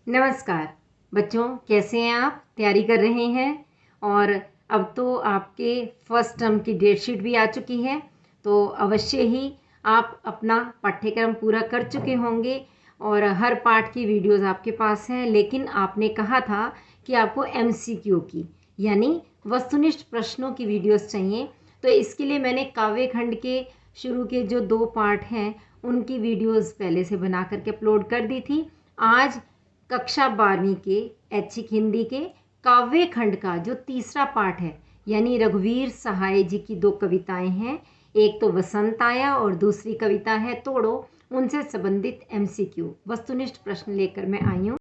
नमस्कार बच्चों, कैसे हैं आप? तैयारी कर रहे हैं और अब तो आपके फर्स्ट टर्म की डेट शीट भी आ चुकी है। तो अवश्य ही आप अपना पाठ्यक्रम पूरा कर चुके होंगे और हर पाठ की वीडियोस आपके पास हैं। लेकिन आपने कहा था कि आपको एमसीक्यू की यानी वस्तुनिष्ठ प्रश्नों की वीडियोस चाहिए। तो इसके लिए मैंने काव्य खंड के शुरू के जो 2 पार्ट हैं उनकी वीडियोस पहले से बना करके अपलोड कर दी थी। आज कक्षा 12वीं के ऐच्छिक हिंदी के काव्य खंड का जो तीसरा पाठ है यानी रघुवीर सहाय जी की 2 कविताएं हैं, एक तो वसंत आया और दूसरी कविता है तोड़ो, उनसे संबंधित एमसीक्यू वस्तुनिष्ठ प्रश्न लेकर मैं आई हूँ।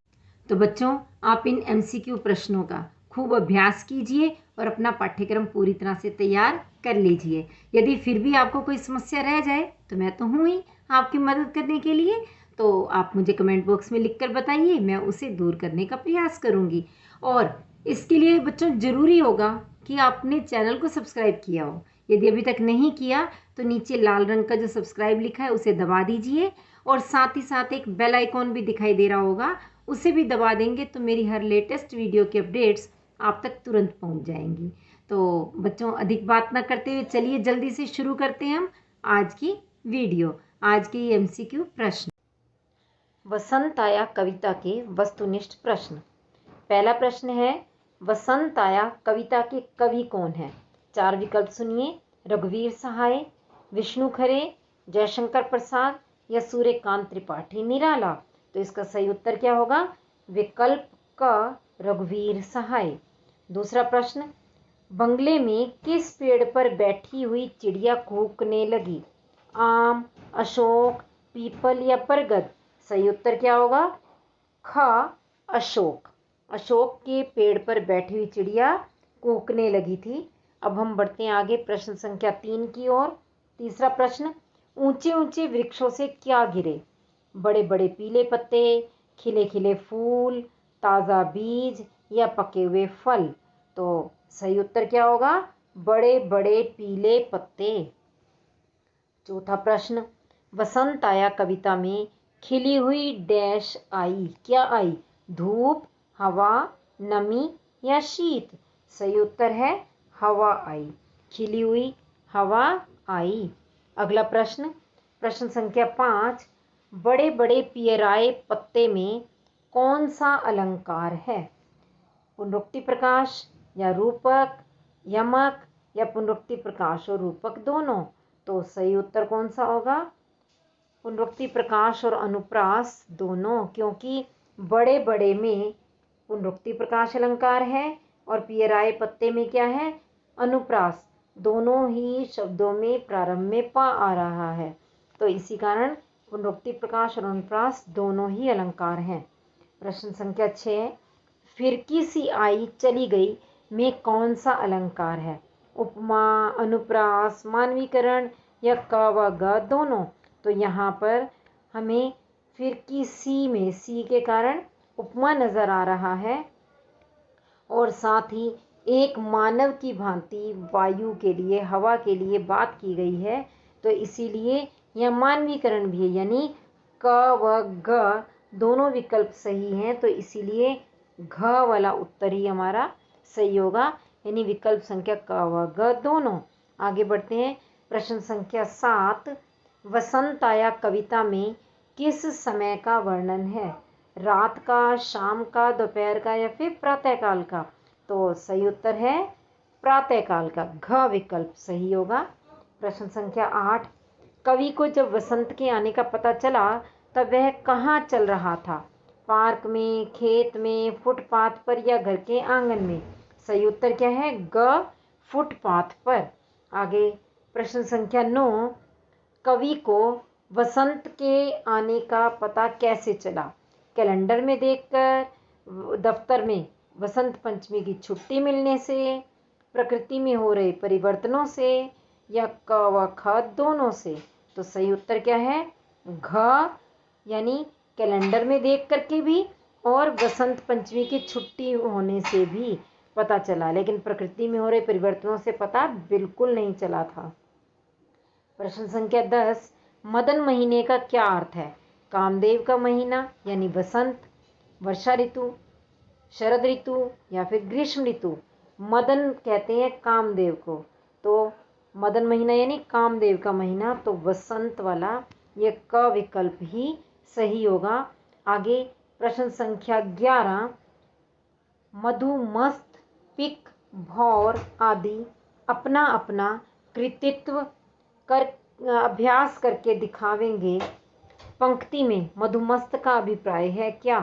तो बच्चों, आप इन एमसीक्यू प्रश्नों का खूब अभ्यास कीजिए और अपना पाठ्यक्रम पूरी तरह से तैयार कर लीजिए। यदि फिर भी आपको कोई समस्या रह जाए तो मैं तो हूँ ही आपकी मदद करने के लिए। तो आप मुझे कमेंट बॉक्स में लिखकर बताइए, मैं उसे दूर करने का प्रयास करूँगी। और इसके लिए बच्चों ज़रूरी होगा कि आपने चैनल को सब्सक्राइब किया हो। यदि अभी तक नहीं किया तो नीचे लाल रंग का जो सब्सक्राइब लिखा है उसे दबा दीजिए और साथ ही साथ एक बेल आइकॉन भी दिखाई दे रहा होगा, उसे भी दबा देंगे तो मेरी हर लेटेस्ट वीडियो की अपडेट्स आप तक तुरंत पहुंच जाएंगी। तो बच्चों, अधिक बात ना करते हुए चलिए जल्दी से शुरू करते हैं हम आज की वीडियो। आज के ये एमसीक्यू प्रश्न। वसंत आया कविता के वस्तुनिष्ठ प्रश्न। पहला प्रश्न है, वसंत आया कविता के कवि कौन है? 4 विकल्प सुनिए। रघुवीर सहाय, विष्णु खरे, जयशंकर प्रसाद या सूर्यकांत त्रिपाठी निराला। तो इसका सही उत्तर क्या होगा? विकल्प क, रघुवीर सहाय। दूसरा प्रश्न, बंगले में किस पेड़ पर बैठी हुई चिड़िया कूकने लगी? आम, अशोक, पीपल या बरगद। सही उत्तर क्या होगा? ख, अशोक। अशोक के पेड़ पर बैठी हुई चिड़िया कूकने लगी थी। अब हम बढ़ते हैं आगे प्रश्न संख्या 3 की ओर। तीसरा प्रश्न, ऊंचे ऊंचे वृक्षों से क्या गिरे? बड़े बड़े पीले पत्ते, खिले खिले फूल, ताज़ा बीज या पके हुए फल। तो सही उत्तर क्या होगा? बड़े बड़े पीले पत्ते। चौथा प्रश्न, वसंत आया कविता में खिली हुई डैश आई, क्या आई? धूप, हवा, नमी या शीत। सही उत्तर है हवा आई। खिली हुई हवा आई। अगला प्रश्न, प्रश्न संख्या 5, बड़े बड़े पियराए पत्ते में कौन सा अलंकार है? पुनरुक्ति प्रकाश या रूपक, यमक या पुनरुक्ति प्रकाश और रूपक दोनों। तो सही उत्तर कौन सा होगा? पुनरुक्ति प्रकाश और अनुप्रास दोनों, क्योंकि बड़े बड़े में पुनरुक्ति प्रकाश अलंकार है और पियराए पत्ते में क्या है? अनुप्रास। दोनों ही शब्दों में प्रारंभ में पा आ रहा है, तो इसी कारण पुनरुक्ति प्रकाश और अनुप्रास दोनों ही अलंकार हैं। प्रश्न संख्या 6, फिरकी सी आई चली गई में कौन सा अलंकार है? उपमा, अनुप्रास, मानवीकरण या क व ग दोनों। तो यहाँ पर हमें फिरकी सी में सी के कारण उपमा नजर आ रहा है और साथ ही एक मानव की भांति वायु के लिए, हवा के लिए बात की गई है, तो इसीलिए यह मानवीकरण भी है, यानी क व ग दोनों विकल्प सही हैं, तो इसीलिए घ वाला उत्तर ही हमारा सही होगा, यानी विकल्प संख्या क व ग दोनों। आगे बढ़ते हैं प्रश्न संख्या 7, वसंत आया कविता में किस समय का वर्णन है? रात का, शाम का, दोपहर का या फिर प्रातःकाल का। तो सही उत्तर है प्रातःकाल का, घ विकल्प सही होगा। प्रश्न संख्या 8, कवि को जब वसंत के आने का पता चला तब वह कहाँ चल रहा था? पार्क में, खेत में, फुटपाथ पर या घर के आंगन में। सही उत्तर क्या है? ग, फुटपाथ पर। आगे प्रश्न संख्या 9, कवि को वसंत के आने का पता कैसे चला? कैलेंडर में देखकर, दफ्तर में वसंत पंचमी की छुट्टी मिलने से, प्रकृति में हो रहे परिवर्तनों से या क व ख दोनों से। तो सही उत्तर क्या है? घ, यानी कैलेंडर में देख करके भी और वसंत पंचमी की छुट्टी होने से भी पता चला, लेकिन प्रकृति में हो रहे परिवर्तनों से पता बिल्कुल नहीं चला था। प्रश्न संख्या 10, मदन महीने का क्या अर्थ है? कामदेव का महीना यानी वसंत, वर्षा ऋतु, शरद ऋतु या फिर ग्रीष्म ऋतु। मदन कहते हैं कामदेव को, तो मदन महीना यानी कामदेव का महीना, तो वसंत वाला ये क विकल्प ही सही होगा। आगे प्रश्न संख्या 11, मधुमस्त, पिक, भौर आदि अपना अपना कृतित्व कर अभ्यास करके दिखावेंगे। पंक्ति में मधुमस्त का अभिप्राय है क्या?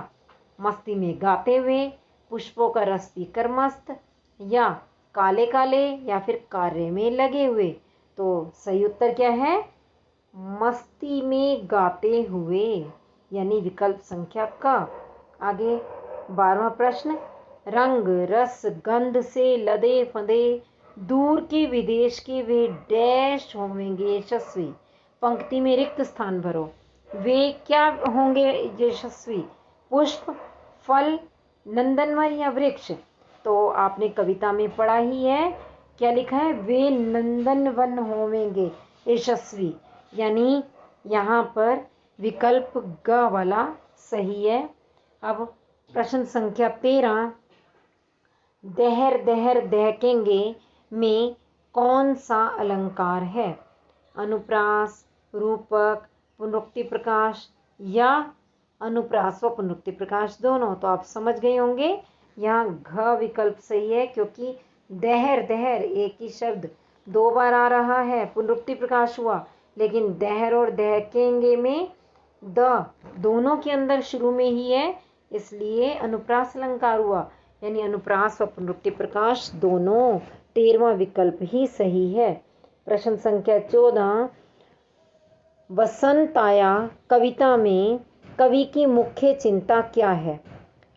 मस्ती में गाते हुए, पुष्पों का रस पीकर मस्त, या काले काले, या फिर कार्य में लगे हुए। तो सही उत्तर क्या है? मस्ती में गाते हुए, यानी विकल्प संख्या क। आगे 12वां प्रश्न, रंग रस गंध से लदे फंदे दूर के विदेश के वे डैश होंगे यशस्वी। पंक्ति में रिक्त स्थान भरो। वे क्या होंगे यशस्वी? पुष्प, फल, नंदनवन या वृक्ष? तो आपने कविता में पढ़ा ही है, क्या लिखा है? वे नंदनवन होंगे यशस्वी, यानी यहाँ पर विकल्प ग वाला सही है। अब प्रश्न संख्या 13, दहर दहर दहकेंगे में कौन सा अलंकार है? अनुप्रास, रूपक, पुनरुक्ति प्रकाश या अनुप्रास व पुनरुक्ति प्रकाश दोनों? तो आप समझ गए होंगे यहाँ घ विकल्प सही है, क्योंकि दहर दहर एक ही शब्द 2 बार आ रहा है, पुनरुक्ति प्रकाश हुआ, लेकिन दहर और दहकेंगे में द दोनों के अंदर शुरू में ही है, इसलिए अनुप्रास अलंकार हुआ, यानी अनुप्रास व पुनरुक्ति प्रकाश दोनों 13वां विकल्प ही सही है। प्रश्न संख्या 14, वसंत आया कविता में कवि की मुख्य चिंता क्या है?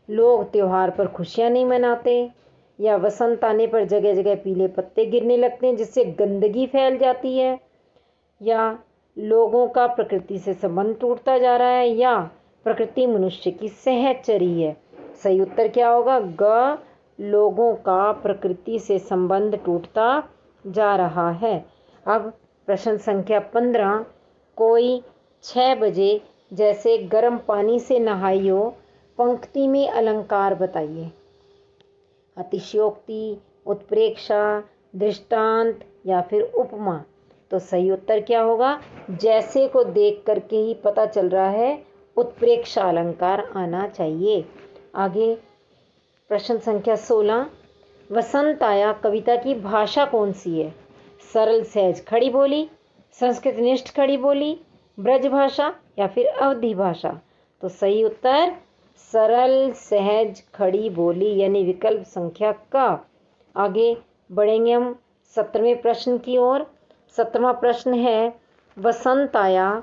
लोग त्योहार पर खुशियां नहीं मनाते, या वसंत आने पर जगह जगह पीले पत्ते गिरने लगते हैं जिससे गंदगी फैल जाती है, या लोगों का प्रकृति से संबंध टूटता जा रहा है, या प्रकृति मनुष्य की सहचरी है? सही उत्तर क्या होगा? ग, लोगों का प्रकृति से संबंध टूटता जा रहा है। अब प्रश्न संख्या 15, कोई 6 बजे जैसे गर्म पानी से नहाइयो, पंक्ति में अलंकार बताइए। अतिशयोक्ति, उत्प्रेक्षा, दृष्टांत या फिर उपमा? तो सही उत्तर क्या होगा? जैसे को देख करके ही पता चल रहा है, उत्प्रेक्षा अलंकार आना चाहिए। आगे प्रश्न संख्या 16, वसंत आया कविता की भाषा कौन सी है? सरल सहज खड़ी बोली, संस्कृत निष्ठ खड़ी बोली, ब्रज भाषा या फिर अवधी भाषा? तो सही उत्तर सरल सहज खड़ी बोली, यानी विकल्प संख्या क। आगे बढ़ेंगे हम 17वें प्रश्न की ओर। 17वां प्रश्न है, वसंत आया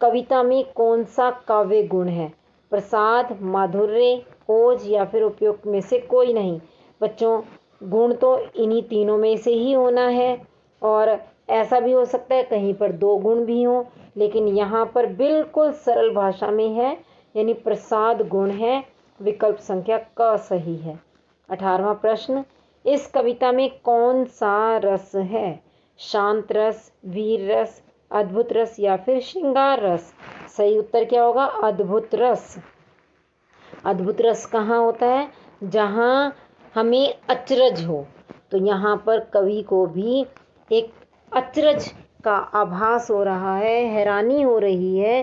कविता में कौन सा काव्य गुण है? प्रसाद, माधुर्य, ओज या फिर उपयुक्त में से कोई नहीं? बच्चों, गुण तो इन्हीं तीनों में से ही होना है, और ऐसा भी हो सकता है कहीं पर 2 गुण भी हों, लेकिन यहाँ पर बिल्कुल सरल भाषा में है, यानी प्रसाद गुण है, विकल्प संख्या क सही है। 18वां प्रश्न, इस कविता में कौन सा रस है? शांत रस, वीर रस, अद्भुत रस या फिर श्रृंगार रस? सही उत्तर क्या होगा? अद्भुत रस। अद्भुत रस कहाँ होता है? जहाँ हमें अचरज हो। तो यहाँ पर कवि को भी एक अचरज का आभास हो रहा है, हैरानी हो रही है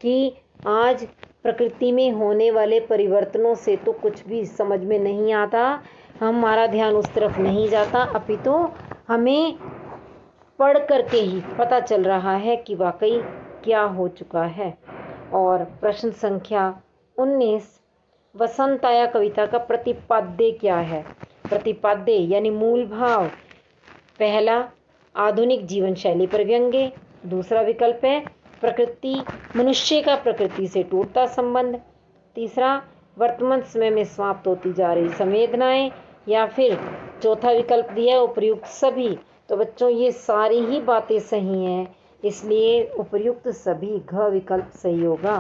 कि आज प्रकृति में होने वाले परिवर्तनों से तो कुछ भी समझ में नहीं आता, हमारा ध्यान उस तरफ नहीं जाता, अपितु हमें पढ़ करके ही पता चल रहा है कि वाकई क्या हो चुका है। और प्रश्न संख्या 19, वसंत आया कविता का प्रतिपाद्य क्या है? प्रतिपाद्य यानी मूल भाव। पहला, आधुनिक जीवन शैली पर व्यंग्य। दूसरा विकल्प है प्रकृति, मनुष्य का प्रकृति से टूटता संबंध। तीसरा, वर्तमान समय में समाप्त होती जा रही संवेदनाएं, या फिर चौथा विकल्प दिया है उपर्युक्त सभी। तो बच्चों, ये सारी ही बातें सही हैं, इसलिए उपर्युक्त सभी घ विकल्प सही होगा।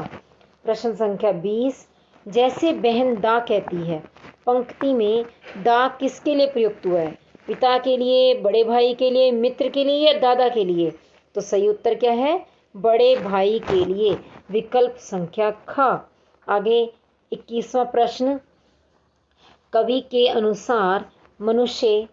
प्रश्न संख्या 20, जैसे बहन दा कहती है, पंक्ति में दा किसके लिए प्रयुक्त हुआ है? पिता के लिए, बड़े भाई के लिए, मित्र के लिए या दादा के लिए? तो सही उत्तर क्या है? बड़े भाई के लिए, विकल्प संख्या ख। आगे 21वां प्रश्न, कवि के अनुसार मनुष्य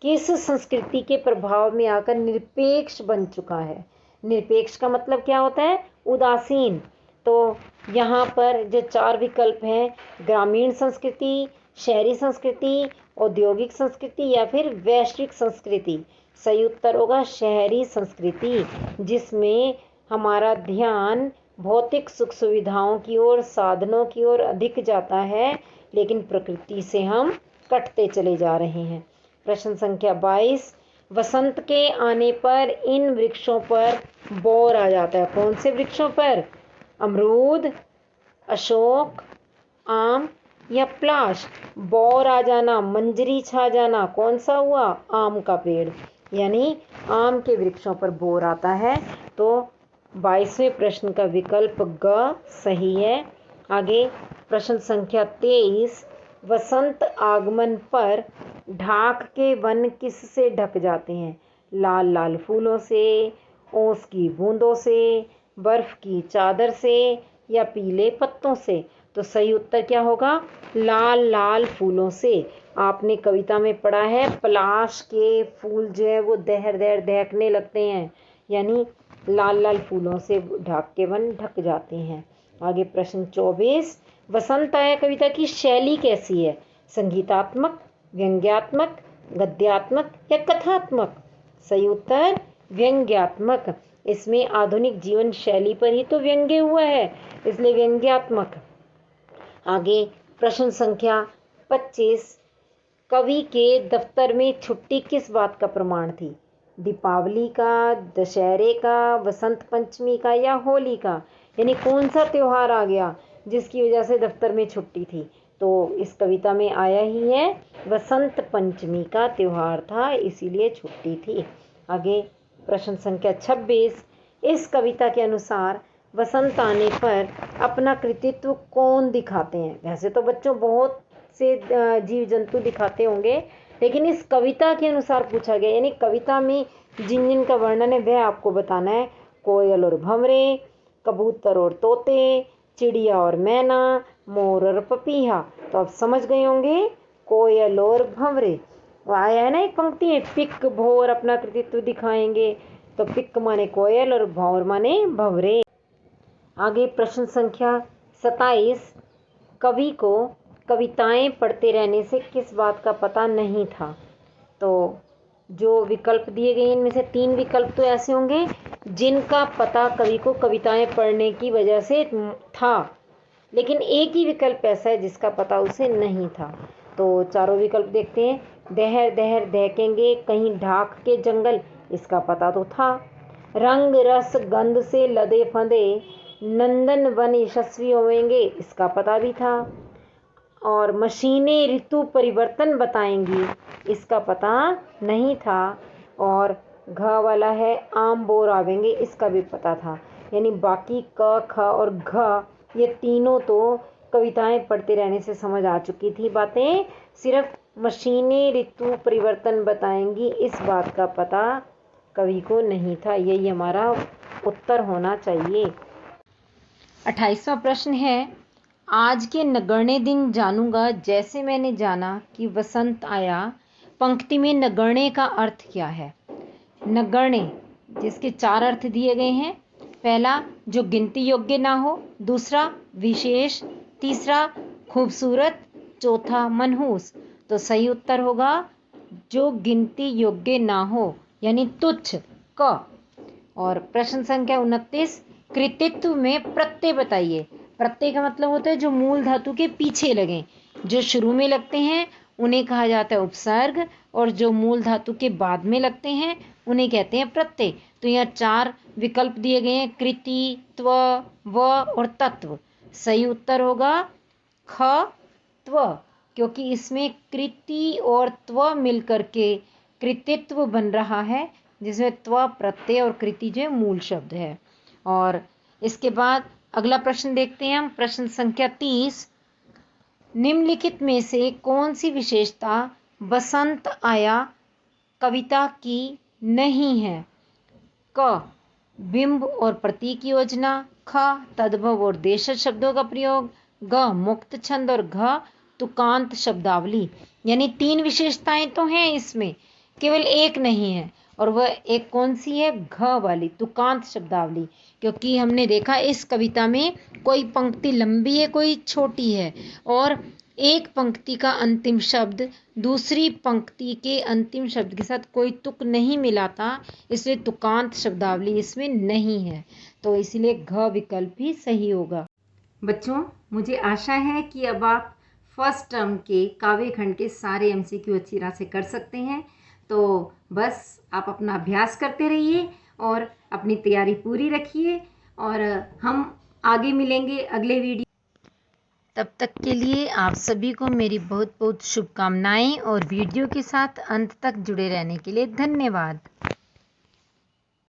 किस संस्कृति के प्रभाव में आकर निरपेक्ष बन चुका है? निरपेक्ष का मतलब क्या होता है? उदासीन। तो यहाँ पर जो 4 विकल्प हैं, ग्रामीण संस्कृति, शहरी संस्कृति, औद्योगिक संस्कृति या फिर वैश्विक संस्कृति। सही उत्तर होगा शहरी संस्कृति, जिसमें हमारा ध्यान भौतिक सुख सुविधाओं की ओर, साधनों की ओर अधिक जाता है, लेकिन प्रकृति से हम कटते चले जा रहे हैं। प्रश्न संख्या 22, वसंत के आने पर इन वृक्षों पर बौर आ जाता है। कौन से वृक्षों पर? अमरूद, अशोक, आम या पलाश। बौर आ जाना, मंजरी छा जाना, कौन सा हुआ? आम का पेड़, यानी आम के वृक्षों पर बौर आता है। तो 22वें प्रश्न का विकल्प ग सही है। आगे प्रश्न संख्या 23, वसंत आगमन पर ढाक के वन किससे ढक जाते हैं? लाल लाल फूलों से, ओस की बूंदों से, बर्फ की चादर से या पीले पत्तों से। तो सही उत्तर क्या होगा? लाल लाल फूलों से। आपने कविता में पढ़ा है पलाश के फूल जो है वो दहर दहर दहकने लगते हैं, यानी लाल लाल फूलों से ढाक के वन ढक जाते हैं। आगे प्रश्न 24, वसंत आया कविता की शैली कैसी है? संगीतात्मक, व्यंग्यात्मक, गद्यात्मक या कथात्मक? सही उत्तर व्यंग्यात्मक। इसमें आधुनिक जीवन शैली पर ही तो व्यंग्य हुआ है, इसलिए व्यंग्यात्मक। आगे प्रश्न संख्या 25, कवि के दफ्तर में छुट्टी किस बात का प्रमाण थी? दीपावली का, दशहरे का, वसंत पंचमी का या होली का? यानी कौन सा त्यौहार आ गया जिसकी वजह से दफ्तर में छुट्टी थी? तो इस कविता में आया ही है वसंत पंचमी का त्यौहार था, इसीलिए छुट्टी थी। आगे प्रश्न संख्या 26, इस कविता के अनुसार वसंत आने पर अपना कृतित्व कौन दिखाते हैं? वैसे तो बच्चों बहुत से जीव जंतु दिखाते होंगे, लेकिन इस कविता के अनुसार पूछा गया, यानी कविता में जिन जिन का वर्णन है वह आपको बताना है। कोयल और भंवरे, कबूतर और तोते, चिड़िया और मैना, मोर और पपीहा। तो आप समझ गए होंगे कोयल और भंवरे। आया है ना एक पंक्ति है, पिक भोर अपना कृतित्व दिखाएंगे। तो पिक माने कोयल और भौर माने भंवरे। आगे प्रश्न संख्या 27, कवि को कविताएं पढ़ते रहने से किस बात का पता नहीं था? तो जो विकल्प दिए गए इनमें से 3 विकल्प तो ऐसे होंगे जिनका पता कवि को कविताएं पढ़ने की वजह से था, लेकिन एक ही विकल्प ऐसा है जिसका पता उसे नहीं था। तो चारों विकल्प देखते हैं। दहर दहर दहकेंगे कहीं ढाक के जंगल, इसका पता तो था। रंग रस गंध से लदे फंदे नंदन वन यशस्वी होंगे, इसका पता भी था। और मशीनें ऋतु परिवर्तन बताएंगी, इसका पता नहीं था। और घ वाला है आम बोर आवेंगे, इसका भी पता था। यानी बाकी क, ख और घ ये तीनों तो कविताएं पढ़ते रहने से समझ आ चुकी थी बातें। सिर्फ मशीनें ऋतु परिवर्तन बताएंगी, इस बात का पता कवि को नहीं था। यही हमारा उत्तर होना चाहिए। 28वां प्रश्न है, आज के नगण्य दिन जानूंगा जैसे मैंने जाना कि वसंत आया। पंक्ति में नगण्य का अर्थ क्या है? नगण्य जिसके 4 अर्थ दिए गए हैं। पहला, जो गिनती योग्य ना हो। दूसरा, विशेष। तीसरा, खूबसूरत। चौथा, मनहूस। तो सही उत्तर होगा जो गिनती योग्य ना हो, यानी तुच्छ, क। और प्रश्न संख्या 29, कृतित्व में प्रत्यय बताइए। प्रत्यय का मतलब होता है जो मूल धातु के पीछे लगे। जो शुरू में लगते हैं उन्हें कहा जाता है उपसर्ग, और जो मूल धातु के बाद में लगते हैं उन्हें कहते हैं प्रत्यय। तो यहाँ 4 विकल्प दिए गए हैं, कृति, त्व, व और तत्व। सही उत्तर होगा ख, त्व, क्योंकि इसमें कृति और त्व मिलकर के कृतित्व बन रहा है, जिसमें त्व प्रत्यय और कृति जो मूल शब्द है। और इसके बाद अगला प्रश्न देखते हैं हम। प्रश्न संख्या 30, निम्नलिखित में से कौन सी विशेषता बसंत आया कविता की नहीं है? क, बिंब और प्रतीक योजना। ख, तद्भव और देशज शब्दों का प्रयोग। ग मुक्त छंद और घ तुकांत शब्दावली। यानी 3 विशेषताएं तो हैं इसमें, केवल एक नहीं है, और वह एक कौन सी है? घ वाली, तुकांत शब्दावली। क्योंकि हमने देखा इस कविता में कोई पंक्ति लंबी है, कोई छोटी है, और एक पंक्ति का अंतिम शब्द दूसरी पंक्ति के अंतिम शब्द के साथ कोई तुक नहीं मिलाता, इसलिए तुकांत शब्दावली इसमें नहीं है। तो इसलिए घ विकल्प ही सही होगा। बच्चों, मुझे आशा है कि अब आप फर्स्ट टर्म के काव्य खंड के सारे एमसीक्यू अच्छी तरह से कर सकते हैं। तो बस आप अपना अभ्यास करते रहिए और अपनी तैयारी पूरी रखिए, और हम आगे मिलेंगे अगले वीडियो। तब तक के लिए आप सभी को मेरी बहुत बहुत शुभकामनाएं, और वीडियो के साथ अंत तक जुड़े रहने के लिए धन्यवाद।